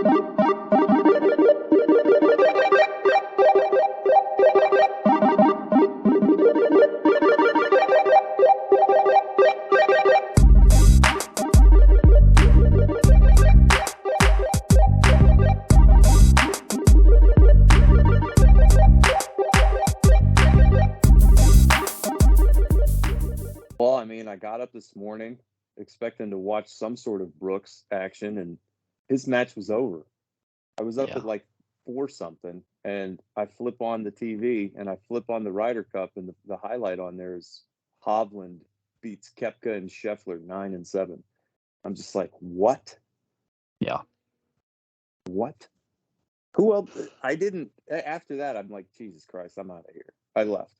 Well, I mean, I got up this morning expecting to watch some sort of Brooks action, and his match was over. I was up Yeah. at like 4 something, and I flip on the TV and I flip on the Ryder Cup, and the highlight on there is Hovland beats Koepka and Scheffler 9-7. I'm just like, what? Yeah. What? Who else? I didn't. After that, I'm like, Jesus Christ, I'm out of here. I left.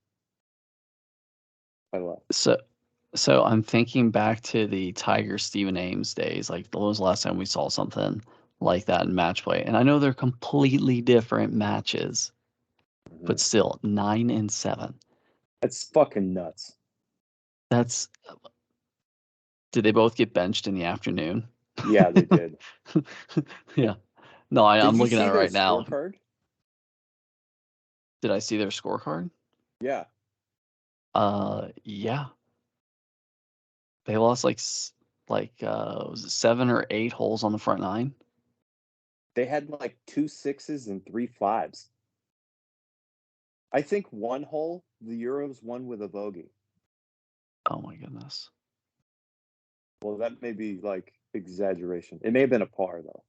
So I'm thinking back to the Tiger Stephen Ames days. Like, when was the last time we saw something like that in match play? And I know they're completely different matches, but still 9-7. That's fucking nuts. That's. Did they both get benched in the afternoon? Yeah, they did. Yeah. No, I'm Did you looking see at it their right now. scorecard? Did I see their scorecard? Yeah. Yeah. They lost was it 7 or 8 holes on the front 9? They had like 2 6s and 3 5s. I think one hole, the Euros won with a bogey. Oh my goodness. Well, that may be like exaggeration. It may have been a par though.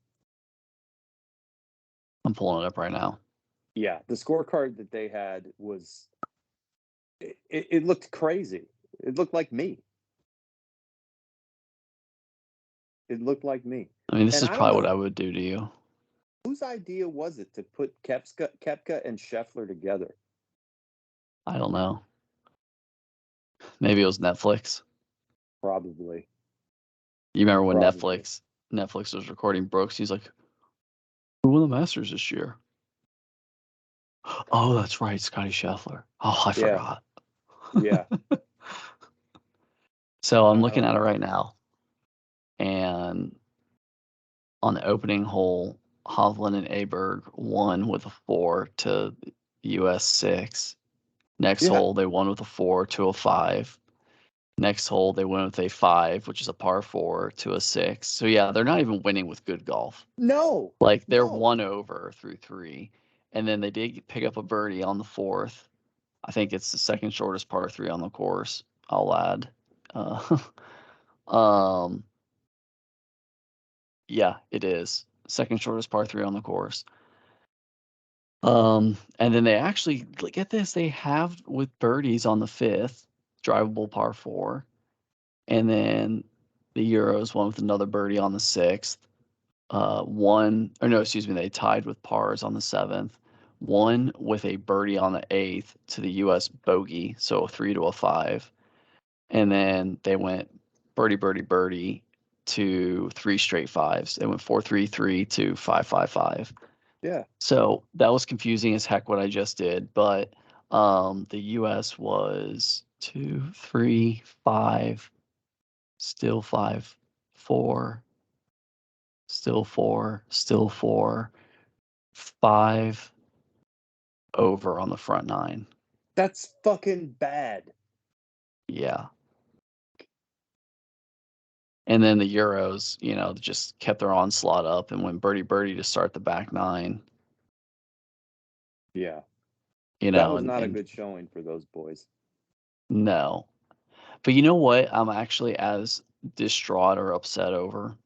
I'm pulling it up right now. Yeah, the scorecard that they had was it looked crazy. It looked like me. It looked like me. I mean, this And is I don't probably what know- I would do to you. Whose idea was it to put Koepka and Scheffler together? I don't know. Maybe it was Netflix. Probably. You remember when Probably. Netflix was recording Brooks? He's like, "Who won the Masters this year?" Oh, that's right, Scotty Scheffler. Oh, I forgot. Yeah. So I'm I looking don't at it know. right now, and on the opening hole, Hovland and Aberg won with a 4 to US 6. Next Yeah. hole, they won with a 4 to a 5. Next hole, they went with a 5, which is a par 4 to a 6. So yeah, they're not even winning with good golf. No. Like, they're No. 1 over through 3. And then they did pick up a birdie on the 4th. I think it's the second shortest par 3 on the course, I'll add. Yeah, it is. Second shortest par 3 on the course. And then they actually, look at this, they have with birdies on the 5th, drivable par 4. And then the Euros won with another birdie on the 6th. They tied with pars on the 7th. One with a birdie on the 8th to the US bogey, so a 3 to a 5. And then they went birdie, birdie, birdie to 3 straight 5s. They went 4-3-3 to 5-5-5. Yeah. So that was confusing as heck what I just did, but the US was 2, 3, 5, still 5, 4, still 4, still 4, 5 over on the front 9. That's fucking bad. Yeah. And then the Euros, just kept their onslaught up and went birdie birdie to start the back 9. Yeah. That That was not a good showing for those boys. No. But you know what I'm actually as distraught or upset over?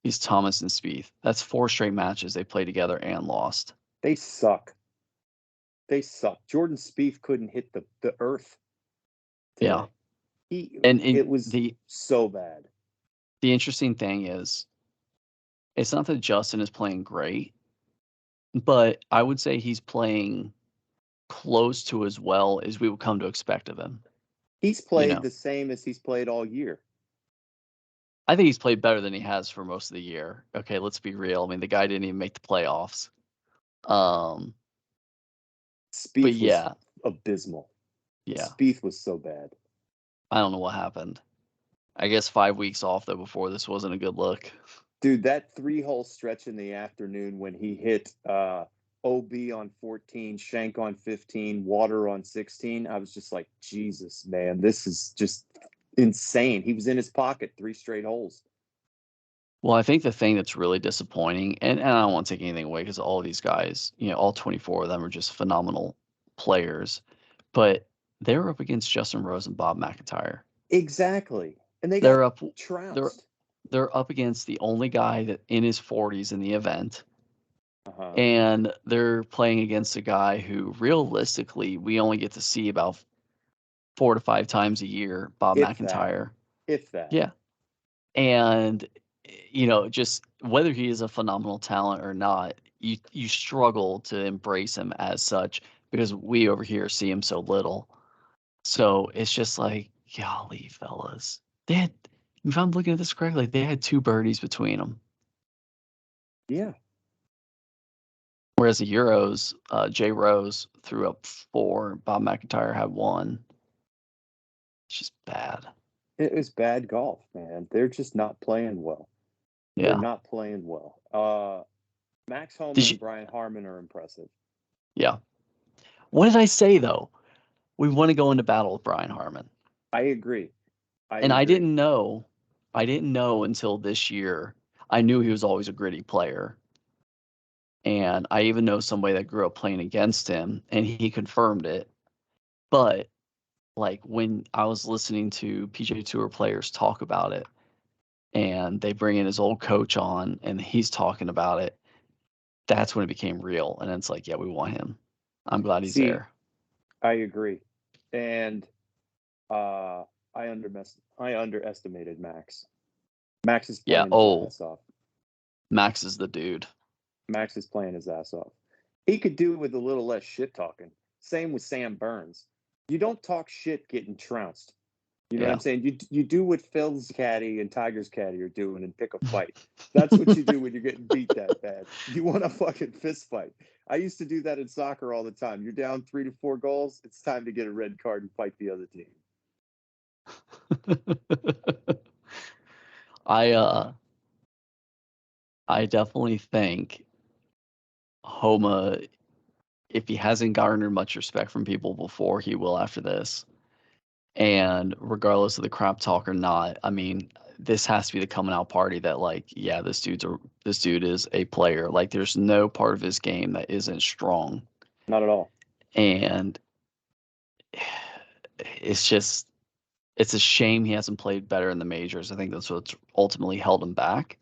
Is Thomas and Spieth. That's 4 straight matches they played together and lost. They suck. Jordan Spieth couldn't hit the earth today. Yeah. It was so bad. The interesting thing is, it's not that Justin is playing great, but I would say he's playing close to as well as we would come to expect of him. He's played the same as he's played all year. I think he's played better than he has for most of the year. Okay, let's be real. I mean, the guy didn't even make the playoffs. Spieth was abysmal. Yeah. Spieth was so bad. I don't know what happened. I guess 5 weeks off, though, before this wasn't a good look. Dude, that 3-hole stretch in the afternoon when he hit OB on 14, Shank on 15, Water on 16, I was just like, Jesus, man, this is just insane. He was in his pocket 3 straight holes. Well, I think the thing that's really disappointing, and I don't want to take anything away because all these guys, all 24 of them are just phenomenal players, but they're up against Justin Rose and Bob McIntyre. Exactly. And they got They're up they're trounced. they're up against the only guy that in his 40s in the event, Uh-huh. and they're playing against a guy who realistically we only get to see about 4 to 5 times a year, Bob If that. McIntyre. If that. Yeah. And just whether he is a phenomenal talent or not, you struggle to embrace him as such because we over here see him so little. So it's just like, golly, fellas. They had, if I'm looking at this correctly, they had 2 birdies between them. Yeah. Whereas the Euros, Jay Rose threw up 4, Bob McIntyre had 1. It's just bad. It was bad golf, man. They're just not playing well. They're Yeah. not playing well. Max Homa Did you? and Brian Harman are impressive. Yeah. What did I say though? We want to go into battle with Brian Harman. I agree. And I didn't know until this year. I knew he was always a gritty player. And I even know somebody that grew up playing against him, and he confirmed it. But like when I was listening to PGA Tour players talk about it, and they bring in his old coach on, and he's talking about it, that's when it became real. And it's like, yeah, we want him. I'm glad he's See, there. I agree. And I underestimated Max. Max is Yeah. playing his Oh, ass off. Max is the dude. Max is playing his ass off. He could do with a little less shit talking. Same with Sam Burns. You don't talk shit getting trounced. You know what Yeah. I'm saying? You do what Phil's caddy and Tiger's caddy are doing and pick a fight. That's what you do when you're getting beat that bad. You want a fucking fist fight. I used to do that in soccer all the time. You're down 3 to 4 goals. It's time to get a red card and fight the other team. I I definitely think Homa, if he hasn't garnered much respect from people before, he will after this. And regardless of the crap talk or not, I mean, this has to be the coming out party that like, yeah, this dude is a player. Like there's no part of his game that isn't strong. Not at all. And it's a shame he hasn't played better in the majors. I think that's what's ultimately held him back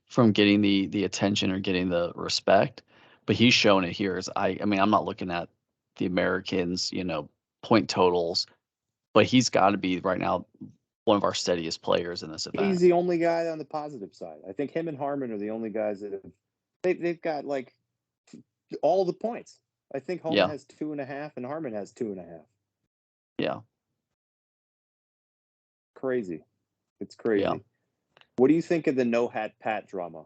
from getting the attention or getting the respect. But he's shown it here. I mean, I'm not looking at the Americans, point totals, but he's got to be right now one of our steadiest players in this He's event. the only guy on the positive side. I think him and Harmon are the only guys that they've got like all the points. I think Homa Yeah, has 2.5 and Harmon has 2.5. yeah, Crazy. It's yeah. crazy. What do you think of the no hat Pat drama?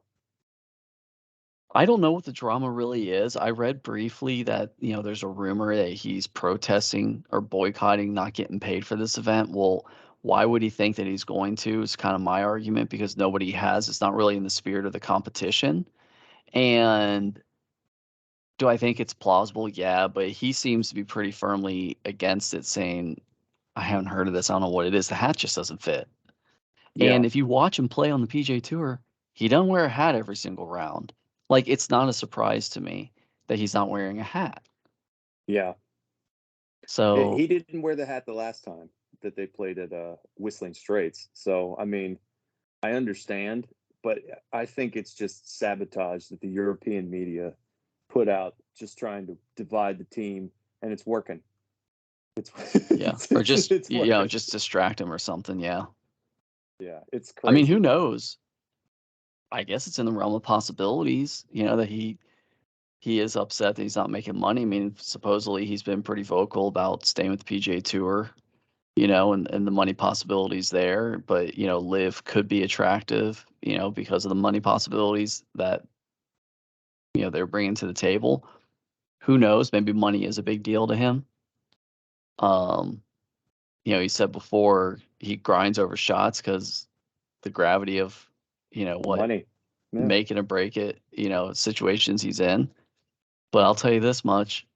I don't know what the drama really is. I read briefly that, there's a rumor that he's protesting or boycotting not getting paid for this event. Well, why would he think that he's going to? Is kind of my argument because nobody has. It's not really in the spirit of the competition. And do I think it's plausible? Yeah, but he seems to be pretty firmly against it, saying, I haven't heard of this. I don't know what it is. The hat just doesn't fit. Yeah. And if you watch him play on the PGA Tour, he doesn't wear a hat every single round. Like, it's not a surprise to me that he's not wearing a hat. Yeah. So, He didn't wear the hat the last time that they played at Whistling Straits. So, I mean, I understand, but I think it's just sabotage that the European media put out just trying to divide the team, and it's working. It's yeah. Or just, it's working. just distract him or something. Yeah. Yeah, it's I mean, who crazy. knows? I guess it's in the realm of possibilities, that he is upset that he's not making money. I mean, supposedly he's been pretty vocal about staying with the PGA Tour, and the money possibilities there. But, Live could be attractive, because of the money possibilities that, they're bringing to the table. Who knows? Maybe money is a big deal to him. Um, he said before he grinds over shots because the gravity of, The what money. Yeah. make it or break it, situations he's in. But I'll tell you this much.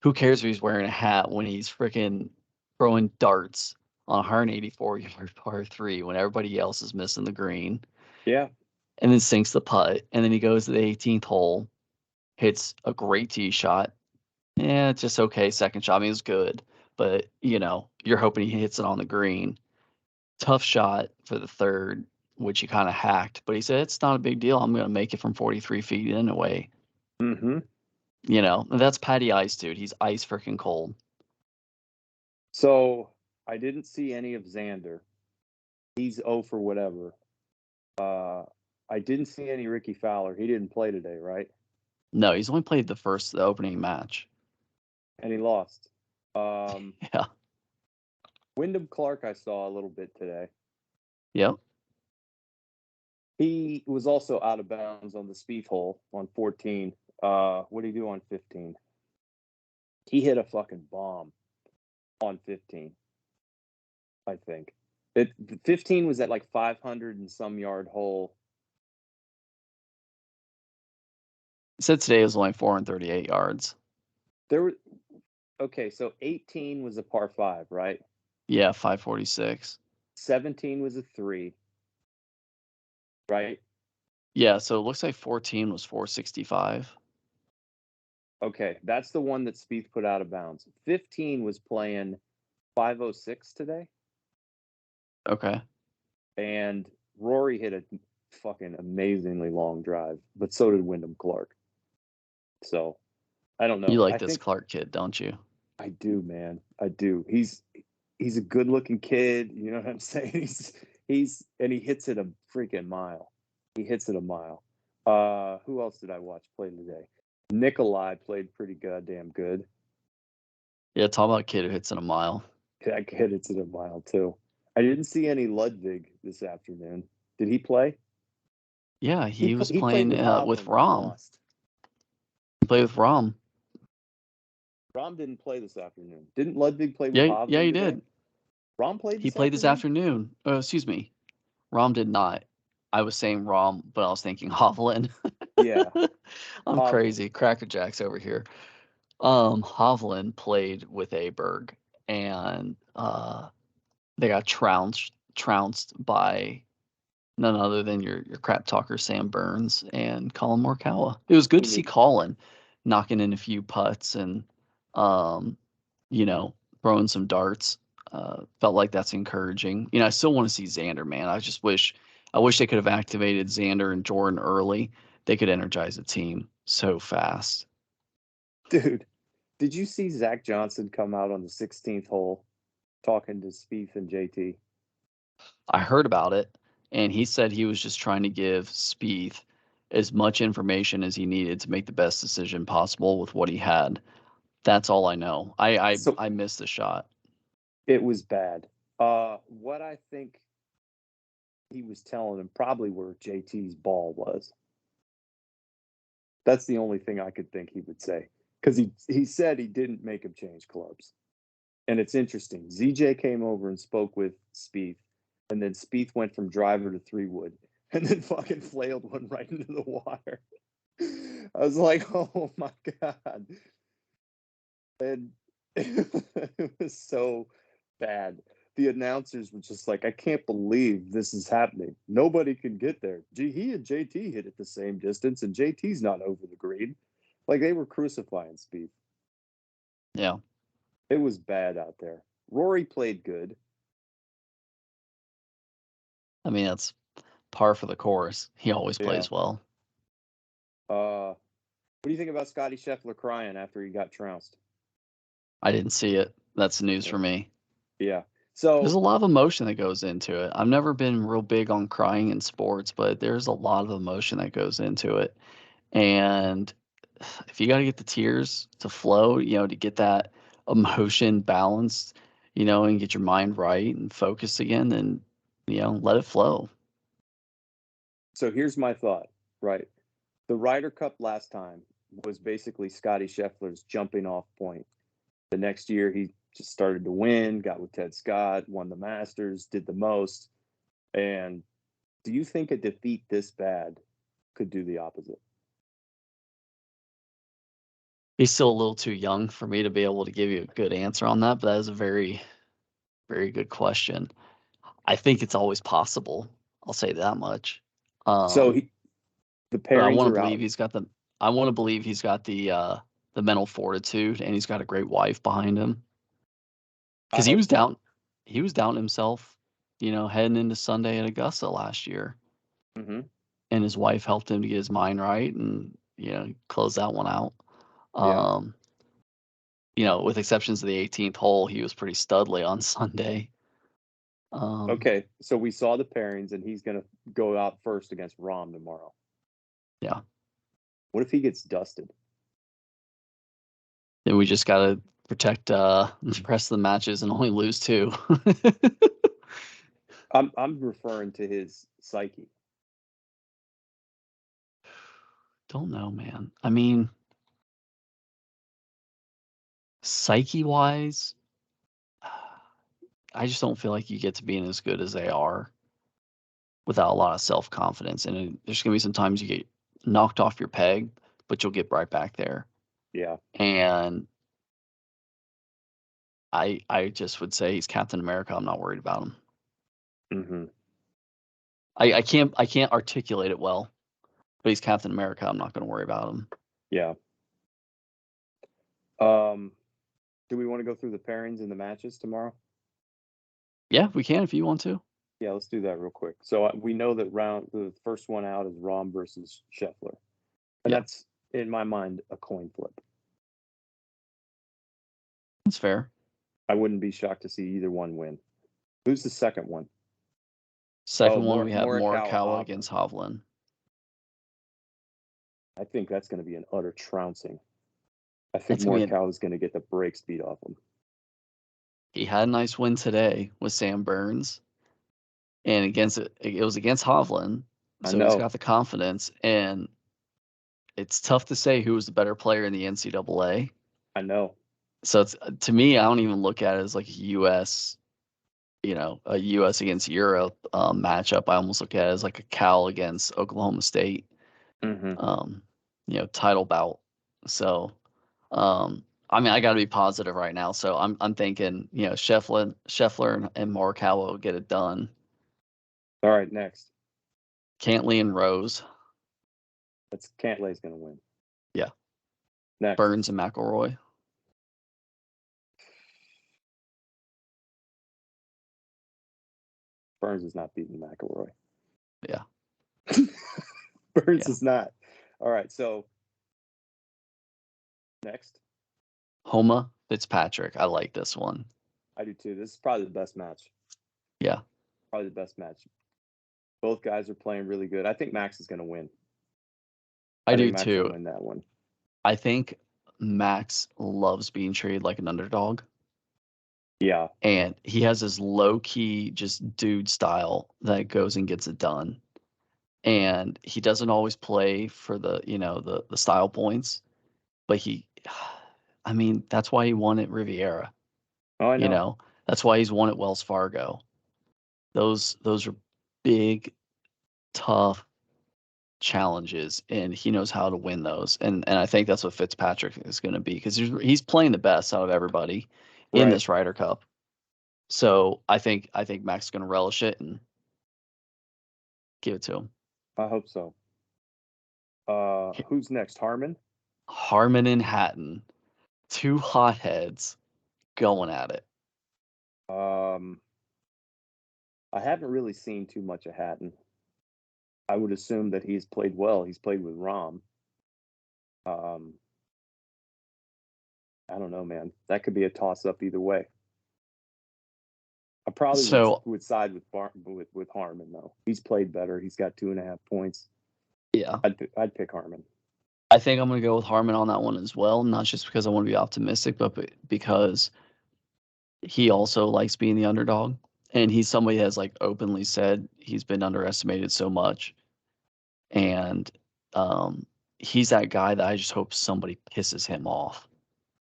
Who cares if he's wearing a hat when he's freaking throwing darts on a 184-yard par 3 when everybody else is missing the green Yeah. and then sinks the putt. And then he goes to the 18th hole, hits a great tee shot. Yeah, it's just okay. Second shot, I mean, it's good. But, you're hoping he hits it on the green. Tough shot for the third, which he kind of hacked. But he said, it's not a big deal. I'm going to make it from 43 feet anyway. Mm-hmm. And that's Patty Ice, dude. He's ice freaking cold. So I didn't see any of Xander. He's 0 for whatever. I didn't see any Ricky Fowler. He didn't play today, right? No, he's only played the opening match. And he lost. Yeah. Wyndham Clark, I saw a little bit today. Yep. He was also out of bounds on the Spieth hole on 14. What did he do on 15? He hit a fucking bomb on 15, I think. 15 was at like 500 and some yard hole. He said today was only 438 yards. Okay, so 18 was a par 5, right? Yeah, 546. 17 was a 3, right? Yeah, so it looks like 14 was 465. Okay, that's the one that Spieth put out of bounds. 15 was playing 506 today. Okay. And Rory hit a fucking amazingly long drive, but so did Wyndham Clark. So I don't know. You like I this think Clark kid, don't you? I do, man. I do. He's a good looking kid. You know what I'm saying? And he hits it a freaking mile. He hits it a mile. Who else did I watch play today? Nikolai played pretty goddamn good. Yeah, talk about a kid who hits in a mile. That kid hits it a mile too. I didn't see any Ludwig this afternoon. Did he play? Yeah, he was He played playing with with Hovland and Rom. lost. He played with Rom. Rom didn't play this afternoon. Didn't Ludwig play with Yeah, yeah, Hovland he today? did. Rom played He this played this afternoon? afternoon. Excuse me. Rom did not. I was saying Rom, but I was thinking Hovland. Yeah, I'm Hovland. crazy. Cracker Jacks over here. Hovland played with Aberg, and they got trounced by none other than your crap talker Sam Burns and Colin Morikawa. It was good He to see needs Colin knocking in a few putts and um, throwing some darts. Felt like that's encouraging. I still want to see Xander, man. I wish they could have activated Xander and Jordan early. They could energize a team so fast. Dude, did you see Zach Johnson come out on the 16th hole talking to Spieth and JT? I heard about it, and he said he was just trying to give Spieth as much information as he needed to make the best decision possible with what he had. That's all I know. So I missed the shot. it was bad. What I think he was telling him probably where JT's ball was. That's the only thing I could think he would say. Because he said he didn't make him change clubs. And it's interesting. ZJ came over and spoke with Spieth, and then Spieth went from driver to 3-wood, and then fucking flailed one right into the water. I was like, oh my God. And it was so bad. The announcers were just like, I can't believe this is happening. Nobody can get there. He and JT hit it the same distance, and JT's not over the green. Like they were crucifying Spieth. Yeah. It was bad out there. Rory played good. I mean, that's par for the course. He always Yeah. plays well. What do you think about Scotty Scheffler crying after he got trounced? I didn't see it. That's news for me. Yeah. There's So a lot of emotion that goes into it. I've never been real big on crying in sports, but there's a lot of emotion that goes into it. And if you got to get the tears to flow, to get that emotion balanced, and get your mind right and focused again, then, let it flow. here's my thought, right? The Ryder Cup last time was basically Scotty Scheffler's jumping off point. The next year he just started to win, got with Ted Scott, won the Masters, did the most. And do you think a defeat this bad could do the opposite. He's still a little too young for me to be able to give you a good answer on that, but that is a very, very good question. I think it's always possible. I'll say that much. So The but pairings are out. I want to believe he's got the mental fortitude, and he's got a great wife behind him. Because he was down himself, heading into Sunday at Augusta last year. Mm-hmm. And his wife helped him to get his mind right and, close that one out. Yeah. With exceptions of the 18th hole, he was pretty studly on Sunday. Okay, so we saw the pairings, and he's going to go out first against Rahm tomorrow. Yeah. What if he gets dusted? Then we just got to protect the rest of the matches and only lose 2. I'm referring to his psyche. Don't know, man. I mean, psyche-wise, I just don't feel like you get to being as good as they are without a lot of self-confidence. And there's going to be some times you get knocked off your peg, but you'll get right back there. Yeah. And I just would say he's Captain America. I'm not worried about him. Mm-hmm. I can't articulate it well, but he's Captain America. I'm not going to worry about him. Yeah. Do we want to go through the pairings and the matches tomorrow? Yeah, we can if you want to. Yeah, let's do that real quick. So we know that the first one out is Rahm versus Scheffler, and that's in my mind a coin flip. That's fair. I wouldn't be shocked to see either one win. Who's the second one? Second one, we have Morikawa against Hovland. I think that's going to be an utter trouncing. I think Morikawa is going to get the brakes beat off him. He had a nice win today with Sam Burns, and it was against Hovland, so he's got the confidence. And it's tough to say who was the better player in the NCAA. I know. So to me, I don't even look at it as like a U.S. against Europe matchup. I almost look at it as like a Cal against Oklahoma State, title bout. So, I mean, I got to be positive right now. So I'm thinking, Scheffler and Morikawa will get it done. All right, next. Cantlay and Rose. Cantlay's going to win. Yeah. Next. Burns and McIlroy. Burns is not beating McIlroy. Yeah. Burns is not. All right, so next. Homa Fitzpatrick. I like this one. I do too. This is probably the best match. Yeah. Probably the best match. Both guys are playing really good. I think Max is going to win. I do Max too. Will win that one. I think Max loves being treated like an underdog. Yeah. And he has this low-key, just dude style that goes and gets it done. And he doesn't always play for the style points, but I mean, that's why he won at Riviera. Oh, I know. That's why he's won at Wells Fargo. Those are big, tough challenges, and he knows how to win those. And I think that's what Fitzpatrick is going to be, because he's playing the best out of everybody in this Ryder Cup. So I think Max is going to relish it and give it to him. I hope so. Who's next? Harman? Harman and Hatton. 2 hotheads going at it. I haven't really seen too much of Hatton. I would assume that he's played well. He's played with Rahm. I don't know, man. That could be a toss-up either way. I probably would side with Harman, though. He's played better. He's got 2.5 points. Yeah. I'd pick Harman. I think I'm going to go with Harman on that one as well, not just because I want to be optimistic, but because he also likes being the underdog. And he's somebody that's like openly said he's been underestimated so much. And he's that guy that I just hope somebody pisses him off.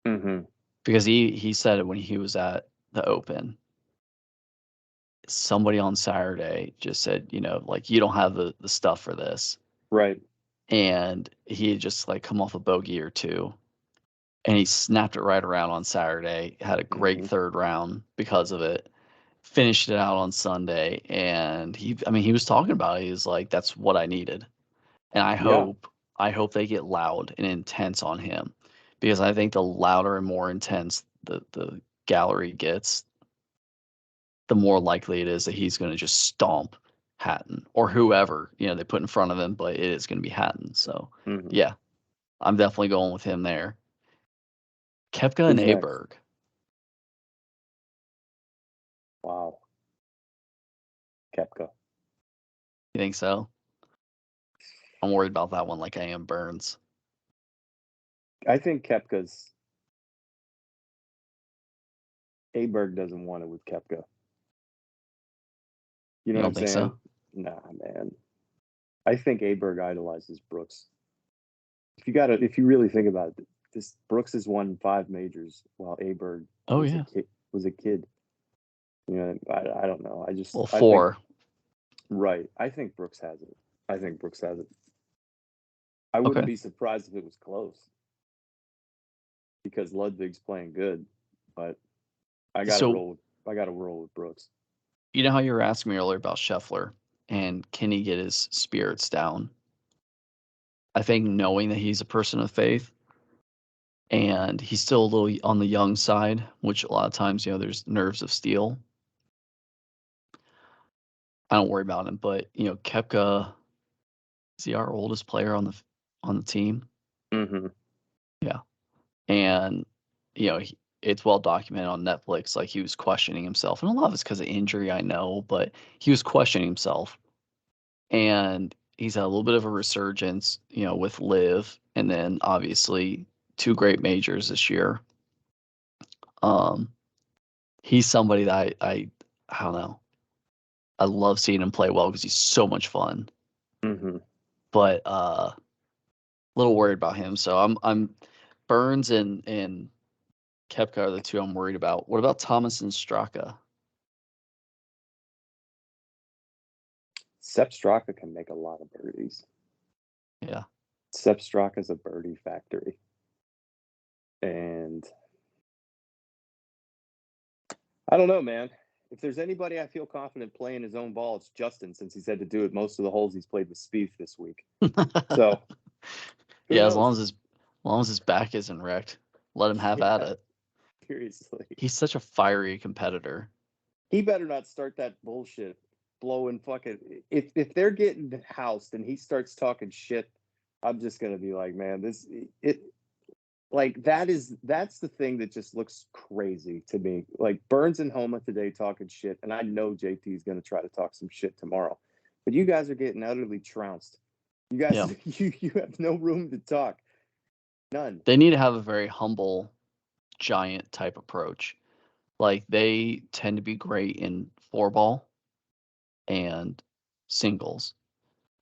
Mm-hmm. Because he said it when he was at the Open. Somebody on Saturday just said, you don't have the stuff for this. Right. and he had just like come off a bogey or two, and he snapped it right around on Saturday. Had a great third round because of it. Finished it out on Sunday, and he was talking about it. He was like, "That's what I needed," and Yeah. I hope they get loud and intense on him, because I think the louder and more intense the gallery gets, the more likely it is that he's going to just stomp Hatton or whoever they put in front of him, but it is going to be Hatton. So Hmm. yeah, I'm definitely going with him there. Koepka and Who's next? Aberg. Wow. Kepka. You think so? I'm worried about that one like I am Burns. I think Kepka's Aberg doesn't want it with Kepka. You know You what don't I'm think saying? so? Nah, man. I think Aberg idolizes Brooks. If you really think about it, this Brooks has won 5 majors while Aberg Oh yeah. was a kid. You know, I don't know. Well, I think 4. right. I think Brooks has it. I think Brooks has it. I wouldn't Okay. be surprised if it was close because Ludwig's playing good, but I got to So roll. I got to roll with Brooks. you know how you were asking me earlier about Scheffler and can he get his spirits down? I think knowing that he's a person of faith and he's still a little on the young side, which a lot of times, there's nerves of steel. I don't worry about him, but Koepka, is he our oldest player on the team? Mm-hmm. Yeah, and it's well documented on Netflix. Like he was questioning himself, and a lot of it's because of injury, I know, but he was questioning himself, and he's had a little bit of a resurgence, with Live, and then obviously 2 great majors this year. Um, he's somebody that I don't know. I love seeing him play well because he's so much fun. Mm-hmm. But a little worried about him. So I'm Burns and Koepka are the 2 I'm worried about. What about Thomas and Straka? Sepp Straka can make a lot of birdies. Yeah. Sepp Straka's a birdie factory, and I don't know, man. If there's anybody I feel confident playing his own ball, it's Justin, since he's had to do it most of the holes he's played with Spieth this week. So who Yeah, as knows? long as his back isn't wrecked, let him have at Yeah, it. seriously. He's such a fiery competitor. He better not start that bullshit blowing fucking if they're getting housed and he starts talking shit, I'm just gonna be like, man, this it like that's the thing that just looks crazy to me. Like Burns and Homa today talking shit, and I know JT is gonna try to talk some shit tomorrow. But you guys are getting utterly trounced. You guys Yeah. you have no room to talk. None. They need to have a very humble giant type approach. Like they tend to be great in 4-ball and singles.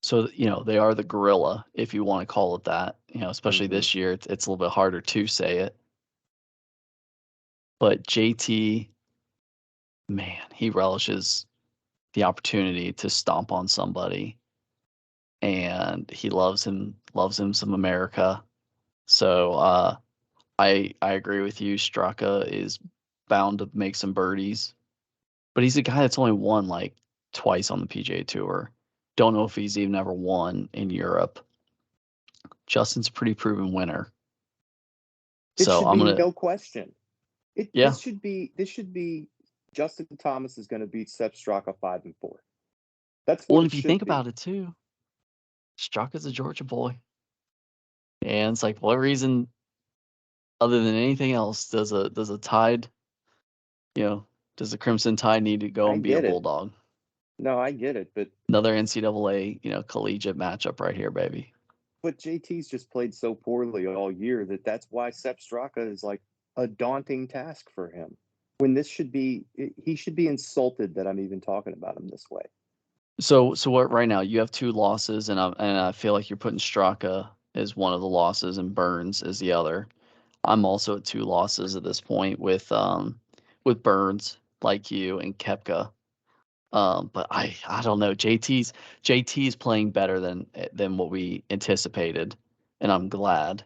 So, they are the gorilla, if you want to call it that. Especially Mm-hmm. this year, it's a little bit harder to say it. But JT, man, he relishes the opportunity to stomp on somebody, and he loves him some America. So I agree with you. Straka is bound to make some birdies, but he's a guy that's only won like twice on the PGA Tour. Don't know if he's even ever won in Europe. Justin's a pretty proven winner. It So should I'm be gonna, no question. yeah. This should be Justin Thomas is going to beat Sepp Straka 5-4. That's Well, what and it if you think should about be. it too, Straka's a Georgia boy, and it's like, what reason other than anything else does a Tide, you know, does the Crimson Tide need to go I and be a get it. Bulldog? No, I get it, Another NCAA, collegiate matchup right here, baby. JT's just played so poorly all year that's why Sepp Straka is like a daunting task for him. When this should be, he should be insulted that I'm even talking about him this way. So what right now? You have 2 losses, and I feel like you're putting Straka as one of the losses and Burns as the other. I'm also at 2 losses at this point with Burns, like you, and Kepka. But I don't know. JT's playing better than what we anticipated, and I'm glad.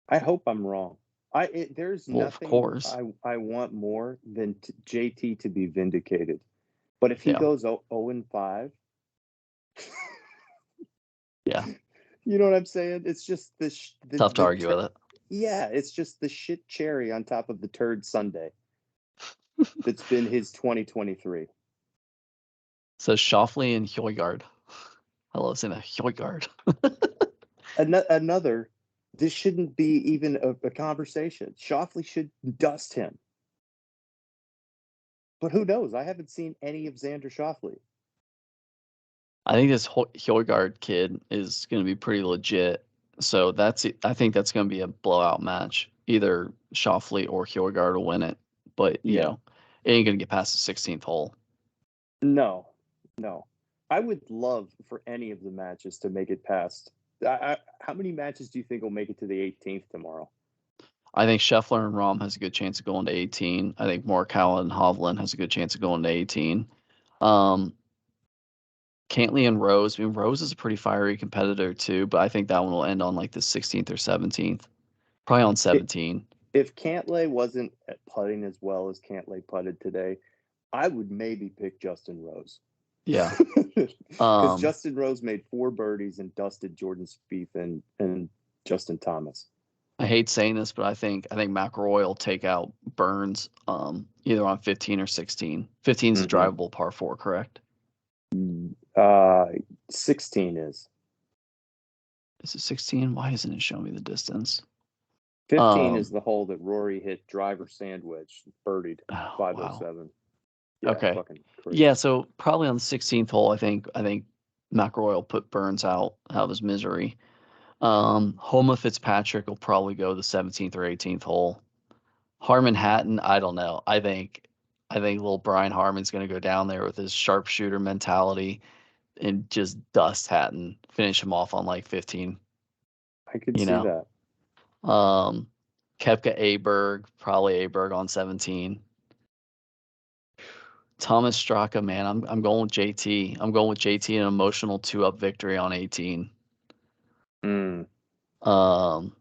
I hope I'm wrong. There's Well, of nothing course. I want more than JT to be vindicated. But if he Yeah. goes 0 and 5, Yeah. you know what I'm saying? It's just Tough to argue with it. yeah, it's just the shit cherry on top of the turd sundae that's been his 2023. So Shoffley and Højgaard. I love saying that. Højgaard. Another, this shouldn't be even a conversation. Shoffley should dust him. But who knows? I haven't seen any of Xander Shoffley. I think this Højgaard kid is going to be pretty legit. So I think that's going to be a blowout match. Either Shoffley or Højgaard will win it, but Yeah. it ain't going to get past the 16th hole. No. I would love for any of the matches to make it past. How many matches do you think will make it to the 18th tomorrow? I think Scheffler and Rahm has a good chance of going to 18. I think Morikawa and Hovland has a good chance of going to 18. Cantley and Rose. I mean, Rose is a pretty fiery competitor too, but I think that one will end on like the 16th or 17th. Probably on 17. If Cantlay wasn't putting as well as Cantlay putted today, I would maybe pick Justin Rose. Yeah. Because Justin Rose made 4 birdies and dusted Jordan Spieth and Justin Thomas. I hate saying this, but I think McIlroy will take out Burns either on 15 or 16. 15 is a drivable par 4, correct? 16 is. Is it 16? Why isn't it showing me the distance? 15 is the hole that Rory hit driver sandwich, birdied, 507. Wow. Yeah, okay. Fucking crazy. Yeah, so probably on the 16th hole, I think McIlroy will put Burns out of his misery. Homa Fitzpatrick will probably go the 17th or 18th hole. Harman Hatton, I don't know. I think little Brian Harmon's going to go down there with his sharpshooter mentality and just dust Hatton, finish him off on like 15. I could see that. Koepka Aberg, probably Aberg on 17. Thomas Straka, man, I'm going with JT. I'm going with JT an emotional 2-up victory on 18. Schauffele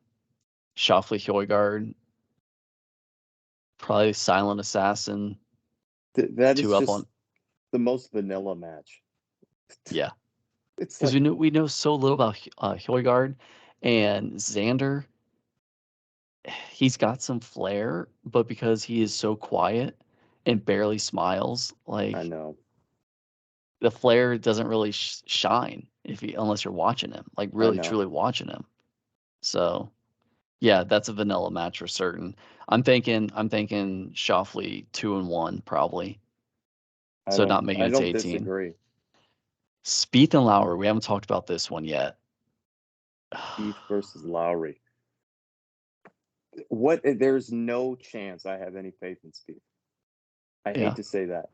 Højgaard, probably Silent Assassin. That is just the most vanilla match. Yeah, it's because like, we know so little about Højgaard and Xander. He's got some flair, but because he is so quiet and barely smiles, like I know the flair doesn't really shine unless you're watching him, like really truly watching him. So, yeah, that's a vanilla match for certain. I'm thinking Schauffele 2-1 probably. So not making it to 18. Disagree. Spieth and Lowry, we haven't talked about this one yet. Spieth versus Lowry. There's no chance I have any faith in Spieth. I hate to say that.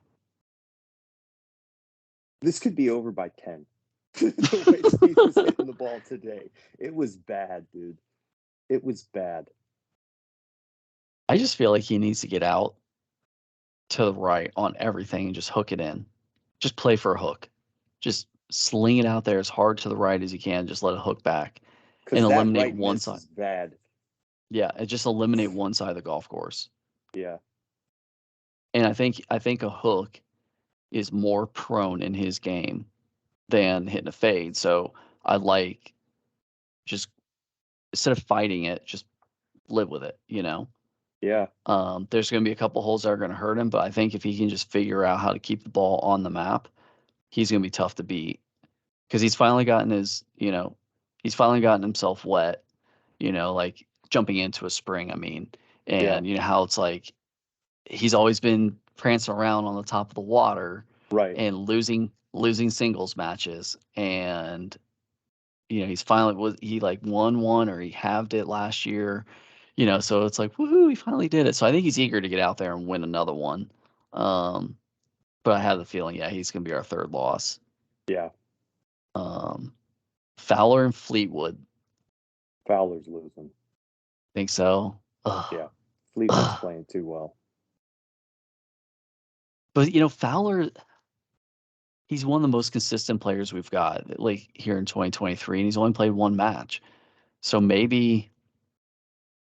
This could be over by 10. The way Spieth was hitting the ball today. It was bad, dude. It was bad. I just feel like he needs to get out to the right on everything and just hook it in. Just play for a hook. Just sling it out there as hard to the right as you can. Just let it hook back and eliminate one side. Is bad. Yeah, and just eliminate one side of the golf course. Yeah. And I think a hook is more prone in his game than hitting a fade. So I like just instead of fighting it, just live with it, Yeah. There's going to be a couple holes that are going to hurt him, but I think if he can just figure out how to keep the ball on the map, he's going to be tough to beat because he's finally gotten himself wet, like jumping into a spring. I mean, and you know how it's like he's always been prancing around on the top of the water, right, and losing singles matches, and he's finally he like won one or he halved it last year. So it's like, woohoo, he finally did it. So I think he's eager to get out there and win another one. But I have the feeling, he's going to be our third loss. Yeah. Fowler and Fleetwood. Fowler's losing. Think so? Ugh. Yeah. Fleetwood's playing too well. But, Fowler, he's one of the most consistent players we've got, like, here in 2023, and he's only played one match. So maybe,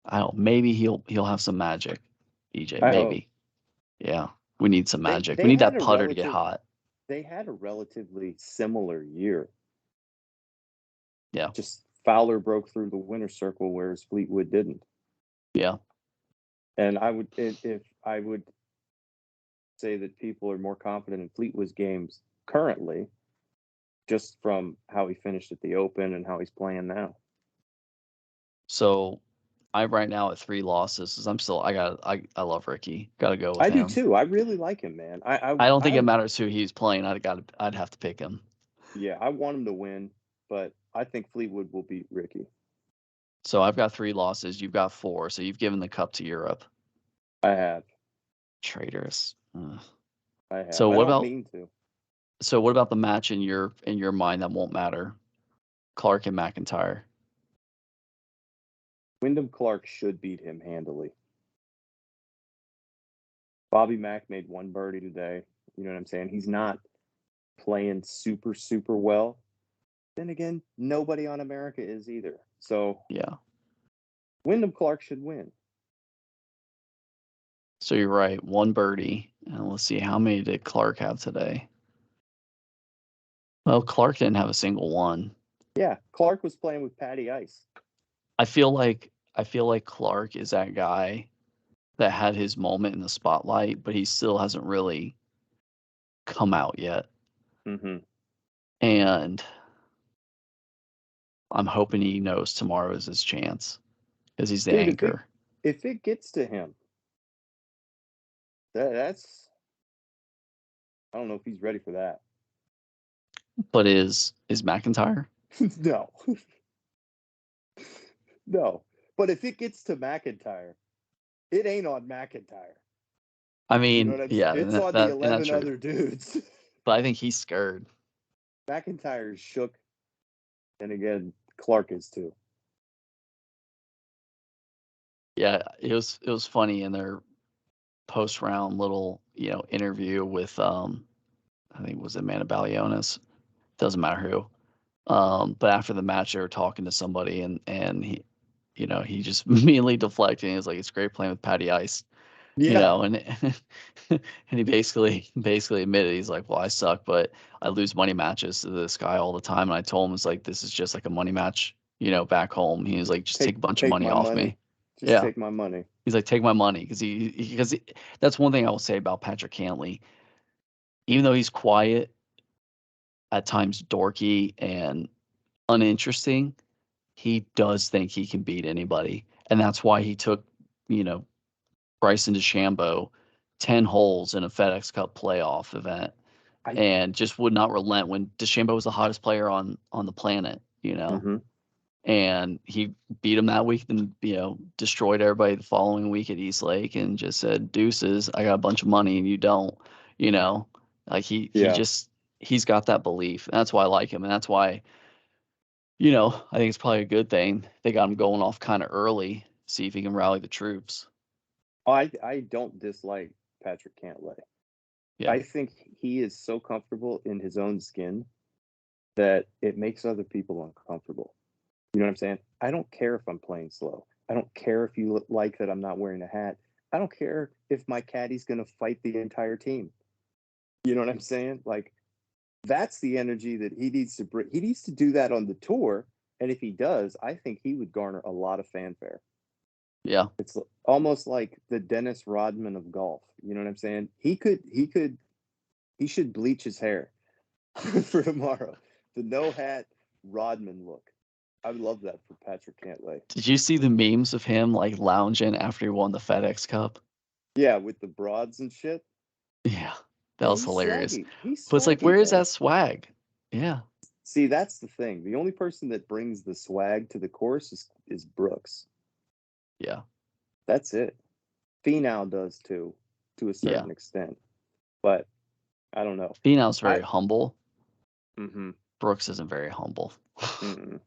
I don't know, maybe he'll have some magic, EJ, I hope. maybe. Yeah, we need some They magic. We they need had that a putter to get relative hot. they had a relatively similar year. Yeah, Just Fowler broke through the winner's circle, whereas Fleetwood didn't. yeah. And if I would say that people are more confident in Fleetwood's games currently, just from how he finished at the Open and how he's playing now. So I'm right now at 3 losses. 'Cause I love Ricky. Gotta go with I do him. too. I really like him, man. I don't think it matters who he's playing. I'd have to pick him. Yeah, I want him to win, but I think Fleetwood will beat Ricky. So I've got 3 losses. You've got 4. So you've given the cup to Europe. I have. Traitors. I have. So I what don't about mean to. the match in your mind that won't matter? Clark and McIntyre. Wyndham Clark should beat him handily. Bobby Mack made one birdie today. You know what I'm saying? He's not playing super, super well. Then again, nobody on America is either. So Yeah. Wyndham Clark should win. So you're right. 1 birdie. And let's see, how many did Clark have today? Well, Clark didn't have a single one. Yeah, Clark was playing with Patty Ice. I feel like Clark is that guy that had his moment in the spotlight, but he still hasn't really come out yet. Mm-hmm. And I'm hoping he knows tomorrow is his chance because he's the Dude, anchor. if it gets to him, that's I don't know if he's ready for that. But is McIntyre? No. No. But if it gets to McIntyre, it ain't on McIntyre. I You know mean, what I'm saying? yeah, It's and on the that's 11 true. other dudes. But I think he's scared. McIntyre is shook. And again, Clark is too. Yeah, it was funny in their post round little, interview with I think it was Amanda Balionis. Doesn't matter who. But after the match, they were talking to somebody, and he, he just immediately deflected. And he was like, "It's great playing with Patty Ice," Yeah. and and he basically admitted, he's like, "Well, I suck, but I lose money matches to this guy all the time." And I told him, it's like, this is just like a money match, back home. He was like, "Just take a bunch of Take money my off money. me." Just Yeah, take my money. he's like, "Take my money," because that's one thing I will say about Patrick Cantley. Even though he's quiet, at times dorky and uninteresting, he does think he can beat anybody. And that's why he took, you know, Bryson DeChambeau 10 holes in a FedEx Cup playoff event I and just would not relent when DeChambeau was the hottest player on the planet. mm-hmm. And he beat him that week and, destroyed everybody the following week at East Lake and just said, "Deuces, I got a bunch of money and you don't," you know. Like Yeah. he's got that belief. And that's why I like him. And that's why, I think it's probably a good thing they got him going off kind of early, see if he can rally the troops. I don't dislike Patrick Cantlay. Yeah. I think he is so comfortable in his own skin that it makes other people uncomfortable. You know what I'm saying? I don't care if I'm playing slow. I don't care if you like that I'm not wearing a hat. I don't care if my caddy's going to fight the entire team. You know what I'm saying? Like, that's the energy that he needs to bring. He needs to do that on the tour. And if he does, I think he would garner a lot of fanfare. Yeah. It's almost like the Dennis Rodman of golf. You know what I'm saying? He should bleach his hair for tomorrow. The no hat Rodman look. I would love that for Patrick Cantlay. Did you see the memes of him like lounging after he won the FedEx Cup? Yeah, with the broads and shit. Yeah. That Yeah, was he's hilarious. swaggy. He's But it's like, swaggy, where is man. that swag? Yeah. See, that's the thing. The only person that brings the swag to the course is Brooks. Yeah. That's it. Finau does too, to a Yeah. certain extent. But I don't know. Finau's very I humble. mm-hmm, Brooks isn't very humble. mm-mm.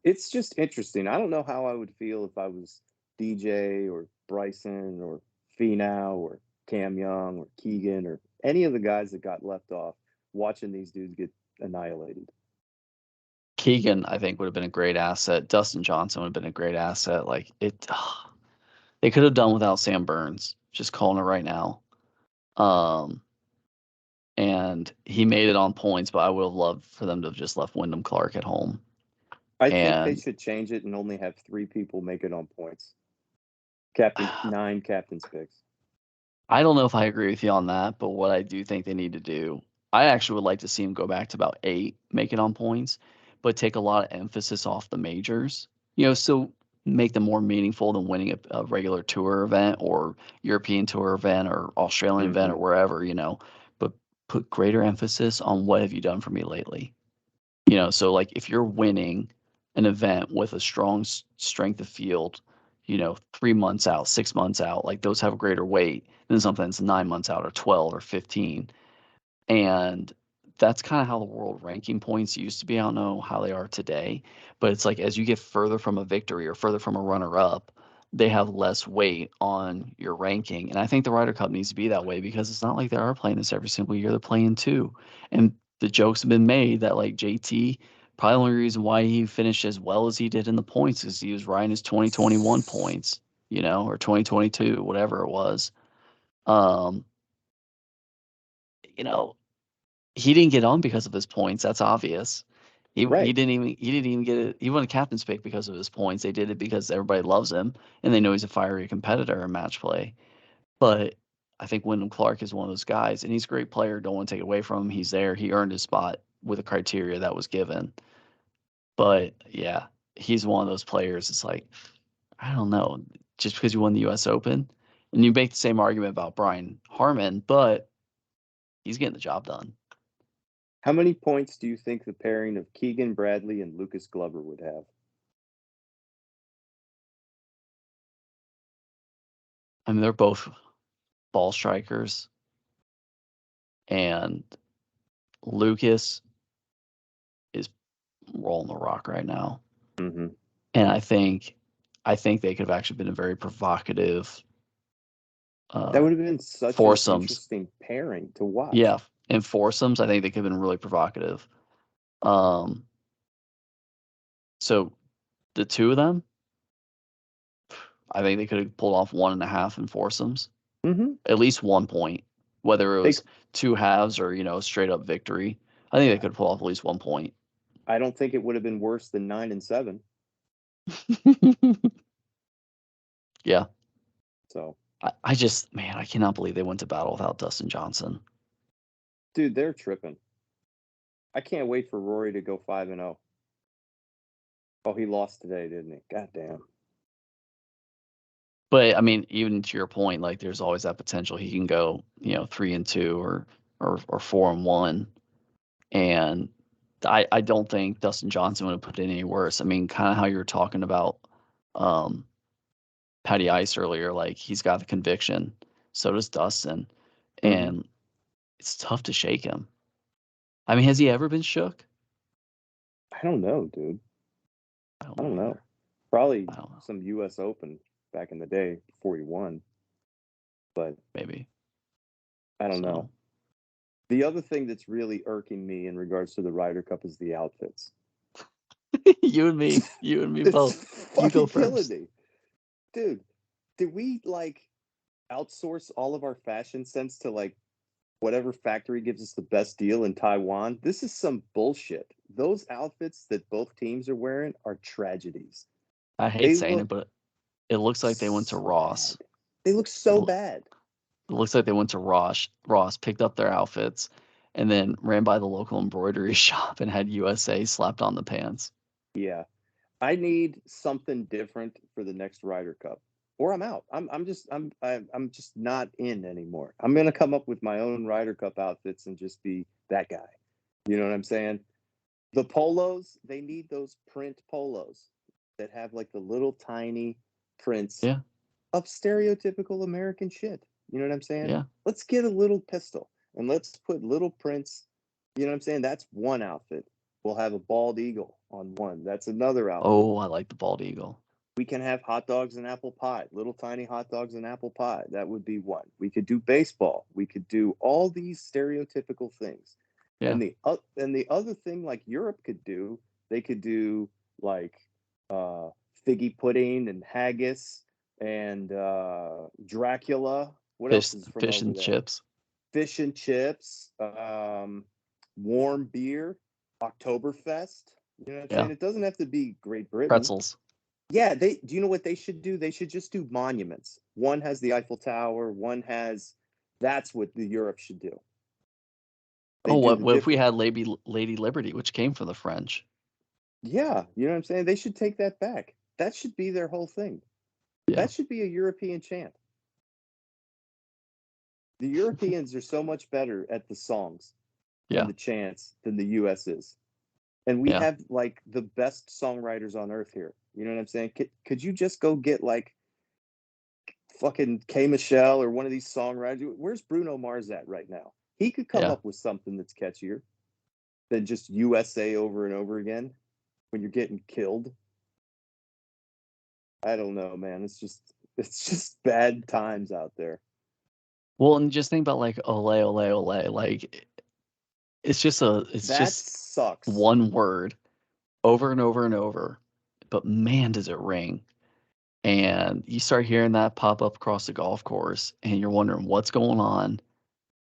It's just interesting. I don't know how I would feel if I was DJ or Bryson or Finau or Cam Young or Keegan or any of the guys that got left off. watching these dudes get annihilated. Keegan, I think, would have been a great asset. Dustin Johnson would have been a great asset. Like they could have done without Sam Burns. Just calling it right now. Um, and he made it on points, but I would have loved for them to have just left Wyndham Clark at home. I think they And should change it and only have 3 people make it on points. 9 captain's picks. I don't know if I agree with you on that, but what I do think they need to do, I actually would like to see him go back to about 8, make it on points, but take a lot of emphasis off the majors. Still make them more meaningful than winning a regular tour event or European tour event or Australian event or Mm-hmm. wherever, but put greater emphasis on what have you done for me lately. So like if you're winning an event with a strong strength of field, 3 months out, 6 months out, like those have a greater weight than something that's 9 months out or 12 or 15. And that's kind of how the world ranking points used to be. I don't know how they are today, but it's like as you get further from a victory or further from a runner up, they have less weight on your ranking. And I think the Ryder Cup needs to be that way because it's not like they are playing this every single year. They're playing two. And the jokes have been made that like JT, probably the only reason why he finished as well as he did in the points is he was riding his 2021 points, or 2022, whatever it was. Um, you know, he didn't get on because of his points. That's obvious. He Right. he didn't even get it. He won a captain's pick because of his points. They did it because everybody loves him and they know he's a fiery competitor in match play. But I think Wyndham Clark is one of those guys, and he's a great player. Don't want to take it away from him. He's there. He earned his spot with the criteria that was given. But yeah, he's one of those players. It's like I don't know, just because you won the U.S. Open, and you make the same argument about Brian Harman, but he's getting the job done. How many points do you think the pairing of Keegan Bradley and Lucas Glover would have? I mean, they're both ball strikers, and Lucas is rolling the rock right now. Mm-hmm. And I think they could have actually been a very provocative That uh, would have been such an foursomes. interesting pairing to watch. Yeah, in foursomes, I think they could have been really provocative. Um, so the two of them, I think they could have pulled off 1.5 in foursomes, Mm-hmm. at least 1 point, whether it They, was two halves or straight up victory. I think they could pull off at least 1 point. I don't think it would have been worse than 9 and 7. Yeah. So, I just, man, I cannot believe they went to battle without Dustin Johnson. dude, they're tripping. I can't wait for Rory to go 5-0. Oh, he lost today, didn't he? God damn. But I mean, even to your point, like there's always that potential he can go, 3-2 or 4-1. And I don't think Dustin Johnson would have put it any worse. I mean, kind of how you were talking about um, Patty Ice earlier, like he's got the conviction. So does Dustin. Mm-hmm. And it's tough to shake him. I mean, has he ever been shook? I don't know, dude. I don't I don't know know. either. Probably I don't know. some U.S. Open back in the day before he won, but Maybe. I don't know. So The other thing that's really irking me in regards to the Ryder Cup is the outfits. you and me It's both. You go fucking killing first. me. Dude, did we like outsource all of our fashion sense to like whatever factory gives us the best deal in Taiwan? This is some bullshit. Those outfits that both teams are wearing are tragedies. I hate They saying look it, but it looks like they went to so Ross. bad. They look It so bad. looks like they went to Ross, picked up their outfits, and then ran by the local embroidery shop and had USA slapped on the pants. Yeah. I need something different for the next Ryder Cup, or I'm out. I'm just not in anymore. I'm gonna come up with my own Ryder Cup outfits and just be that guy. You know what I'm saying? The polos, they need those print polos that have like the little tiny prints Yeah, of stereotypical American shit. You know what I'm saying? yeah. Let's get a little pistol and let's put little prints. You know what I'm saying? That's one outfit. We'll have a bald eagle on one. That's another outfit. Oh, I like the bald eagle. We can have hot dogs and apple pie, little tiny hot dogs and apple pie. That would be one. We could do baseball. We could do all these stereotypical things. Yeah. And the other thing like Europe could do, they could do like figgy pudding and haggis and Dracula. What else is from Fish over and there? chips. Fish and chips, warm beer, Oktoberfest. You know what I'm saying? It doesn't have to be Great Britain. Pretzels. Yeah, do you know what they should do? They should just do monuments. One has the Eiffel Tower, one has. That's what the Europe should do. What if we had Lady Liberty, which came from the French? Yeah, you know what I'm saying? They should take that back. That should be their whole thing. Yeah. That should be a European chant. The Europeans are so much better at the songs and the chants than the US is. And we have like the best songwriters on earth here. You know what I'm saying? Could you just go get like fucking K. Michelle or one of these songwriters? Where's Bruno Mars at right now? He could come up with something that's catchier than just USA over and over again when you're getting killed. I don't know, man. It's just bad times out there. Well, and just think about like ole ole ole, like it's just sucks. One word over and over and over, but man, does it ring. And you start hearing that pop up across the golf course and you're wondering what's going on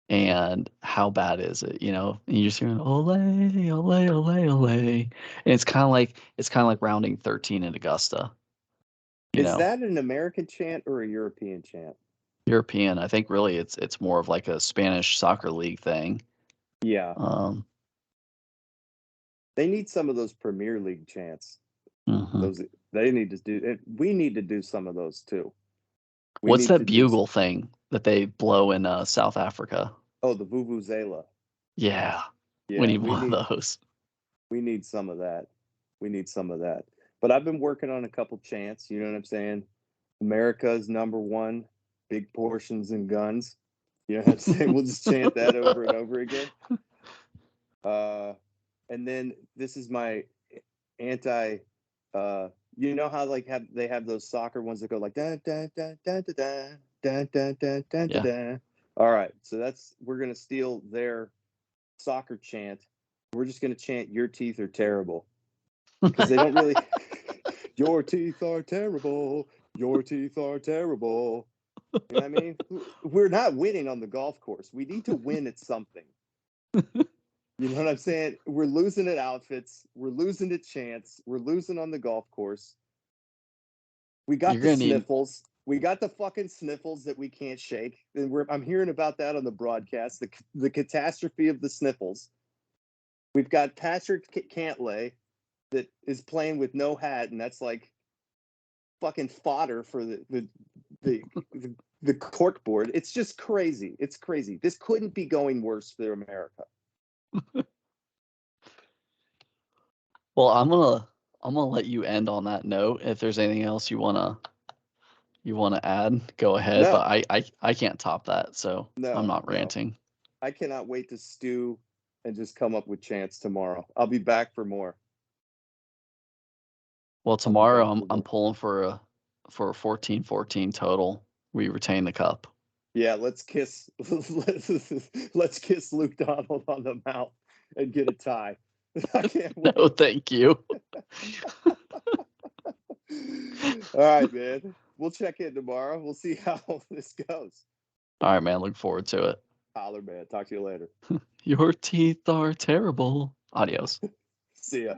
and how bad is it, and you're just hearing ole ole ole ole, and it's kind of like rounding 13 in Augusta. Is that an American chant or a European chant? European. I think really it's more of like a Spanish soccer league thing. Yeah. They need some of those Premier League chants. Those they need to do. We need to do some of those too. What's that bugle thing that they blow in South Africa? Oh, the vuvuzela. Yeah. We need one of those. We need some of that. But I've been working on a couple chants. You know what I'm saying? America's number one. Big portions and guns. You know what I'm saying? We'll just chant that over and over again. And then this is my anti. You know how like they have those soccer ones that go like da da da da da da da da da da da. All right, so we're gonna steal their soccer chant. We're just gonna chant "Your teeth are terrible" because they don't really. Your teeth are terrible. Your teeth are terrible. You know what I mean? We're not winning on the golf course. We need to win at something. You know what I'm saying? We're losing at outfits. We're losing at chants. We're losing on the golf course. We got the sniffles. We got the fucking sniffles that we can't shake. And I'm hearing about that on the broadcast. The catastrophe of the sniffles. We've got Patrick Cantlay that is playing with no hat, and that's like fucking fodder for the cork board. It's just crazy. It's crazy. This couldn't be going worse for America. Well, I'm gonna let you end on that note. If there's anything else you wanna add, go ahead. No. But I can't top that, so no, I'm not ranting. I cannot wait to stew and just come up with chants tomorrow. I'll be back for more. Well, tomorrow I'm pulling for a 14-14 total. We retain the cup. Yeah, let's kiss Luke Donald on the mouth and get a tie. I can't wait. No, thank you. All right, man. We'll check in tomorrow. We'll see how this goes. All right, man. Look forward to it. Holler, man. Talk to you later. Your teeth are terrible. Adios. See ya.